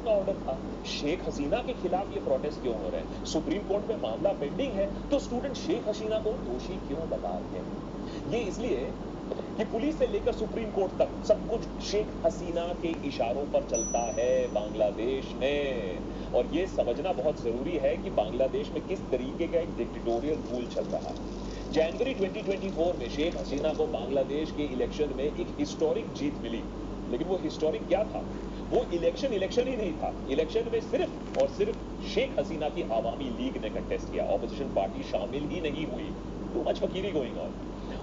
का ऑर्डर था। शेख हसीना के खिलाफ ये प्रोटेस्ट क्यों हो रहे हैं? सुप्रीम कोर्ट में मामला पेंडिंग है, तो स्टूडेंट शेख हसीना को दोषी क्यों बता रहे हैं? ये इसलिए कि पुलिस से लेकर सुप्रीम कोर्ट तक सब कुछ शेख हसीना के इशारों पर चलता है बांग्लादेश में। और ये समझना बहुत जरूरी है कि बांग्लादेश में किस तरीके का एक डिक्टेटोरियल रूल चल रहा है। जनवरी 2024 में शेख हसीना को बांग्लादेश के इलेक्शन में एक हिस्टोरिक जीत मिली, लेकिन वो हिस्टोरिक क्या था? वो इलेक्शन ही नहीं था। इलेक्शन में सिर्फ और सिर्फ शेख हसीना की आवामी लीग ने कंटेस्ट किया, ऑपोजिशन पार्टी शामिल ही नहीं हुई। Too much fakery going on.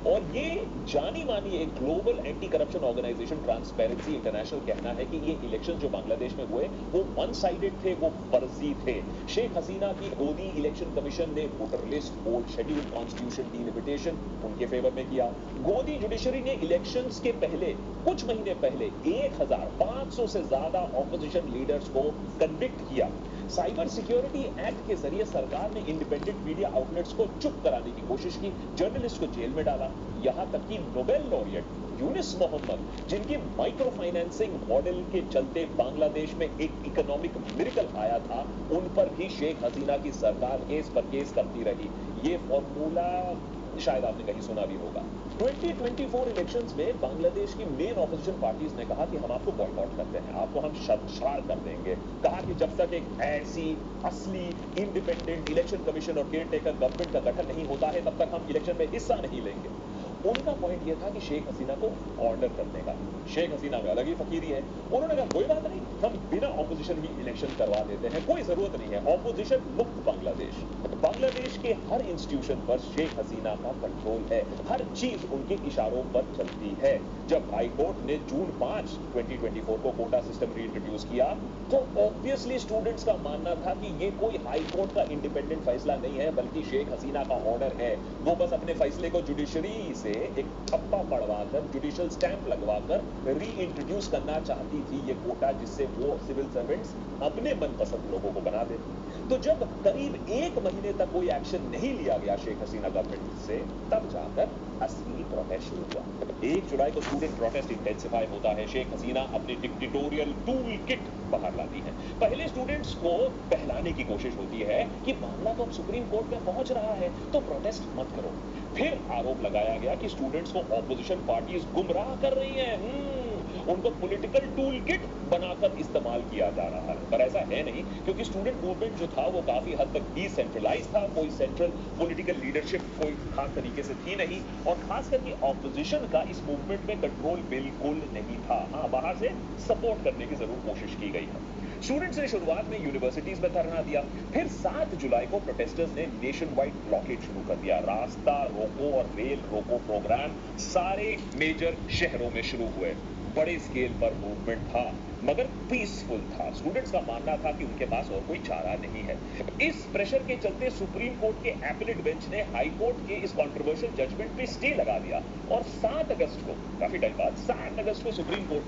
और ये जानी मानी एक global anti corruption organisation Transparency International कहना है कि ये इलेक्शन जो बांग्लादेश में हुए वो वन साइडेड थे, वो फर्जी थे। शेख हसीना की गोदी इलेक्शन कमीशन ने voter list, old schedule constitution delimitation उनके फेवर में किया। गोदी जुडिशरी ने इलेक्शंस के पहले कुछ महीने पहले 1500 से ज्यादा ऑपोजिशन लीडर्स को कन्विक्ट किया। साइबर सिक्योरिटी एक्ट के जरिए सरकार ने इंडिपेंडेंट मीडिया आउटलेट्स को चुप कराने की कोशिश की, जर्नलिस्ट को जेल में डाला। यहां तक कि नोबेल लॉरियट यूनिस मोहम्मद, जिनकी माइक्रो फाइनेंसिंग मॉडल के चलते बांग्लादेश में एक इकोनॉमिक मिरेकल आया था, उन पर भी शेख हसीना की सरकार केस पर केस करती रही। ये फॉर्मूला शायद आपने कहीं सुना भी होगा। 2024 इलेक्शंस में बांग्लादेश की मेन ऑपोजिशन पार्टीज ने कहा कि हम आपको बॉयकॉट करते हैं, आपको हम शर्मसार कर देंगे। कहा कि जब तक एक ऐसी असली इंडिपेंडेंट इलेक्शन कमीशन और केयर टेकर गवर्नमेंट का गठन नहीं होता है, तब तक हम इलेक्शन में हिस्सा नहीं लेंगे। उनका पॉइंट यह था कि शेख हसीना को ऑर्डर करने का। शेख हसीना में अलग ही फकीरी है। उन्होंने कहा कोई बात नहीं, हम बिना ऑपोजिशन ही इलेक्शन करवा देते हैं, कोई जरूरत नहीं है, ऑपोजिशन मुक्त बांग्लादेश। बांग्लादेश के हर इंस्टीट्यूशन पर शेख हसीना का कंट्रोल है, हर चीज उनके इशारों पर चलती है। जब हाई कोर्ट ने जून 5 2024 को कोटा सिस्टम रीइंट्रोड्यूस किया, तो ऑब्वियसली स्टूडेंट्स का मानना था कि ये कोई हाई कोर्ट का इंडिपेंडेंट फैसला नहीं है, बल्कि शेख हसीना का ऑर्डर है। वो बस अपने फैसले को जुडिशरी से एक ठप्पा पड़वाकर, जुडिशियल स्टैंप लगवाकर रीइंट्रोड्यूस करना चाहती थी ये कोटा, जिससे वो सिविल सर्वेंट्स अपने मनपसंद लोगों को बना दे। तो जब करीब 1 महीने तक कोई एक्शन नहीं लिया गया शेख हसीना गवर्नमेंट से, तब जाकर असली प्रोटेस्ट शुरू हुआ। 1 जुलाई को स्टूडेंट प्रोटेस्ट इंटेंसिफाई होता है। शेख हसीना अपनी डिक्टेटोरियल टूल किट बाहर लाती है। पहले स्टूडेंट्स को बहलाने की कोशिश होती है कि मामला तो अब सुप्रीम कोर्ट में पहुंच रहा है, तो प्रोटेस्ट मत करो। फिर आरोप लगाया गया कि स्टूडेंट्स को ऑपोजिशन पार्टीज गुमराह कर रही हैं, उनको पॉलिटिकल टूल किट बनाकर इस्तेमाल किया जा रहा है। पर ऐसा है नहीं, क्योंकि स्टूडेंट मूवमेंट जो था वो काफी हद तक डिसेंट्रलाइज था, कोई सेंट्रल पॉलिटिकल लीडरशिप कोई खास तरीके से थी नहीं, और खास करके ऑपोजिशन का इस मूवमेंट में कंट्रोल बिल्कुल नहीं था। हाँ, बाहर से सपोर्ट करने की जरूर कोशिश की गई है। स्टूडेंट्स ने शुरुआत में यूनिवर्सिटीज में धरना दिया, फिर 7 जुलाई को प्रोटेस्टर्स ने नेशन वाइड ब्लॉकेज शुरू कर दिया। रास्ता रोको और रेल रोको प्रोग्राम सारे मेजर शहरों में शुरू हुए। बड़े स्केल पर मूवमेंट था, मगर पीसफुल था। स्टूडेंट्स का मानना था कि उनके पास और कोई चारा नहीं है। इस प्रेशर के चलते सुप्रीम कोर्ट के एपेलेट बेंच ने हाई कोर्ट के इस कंट्रोवर्शियल जजमेंट पे स्टे लगा दिया, और 7 अगस्त को, काफी टाइम बाद 7 अगस्त को सुप्रीम कोर्ट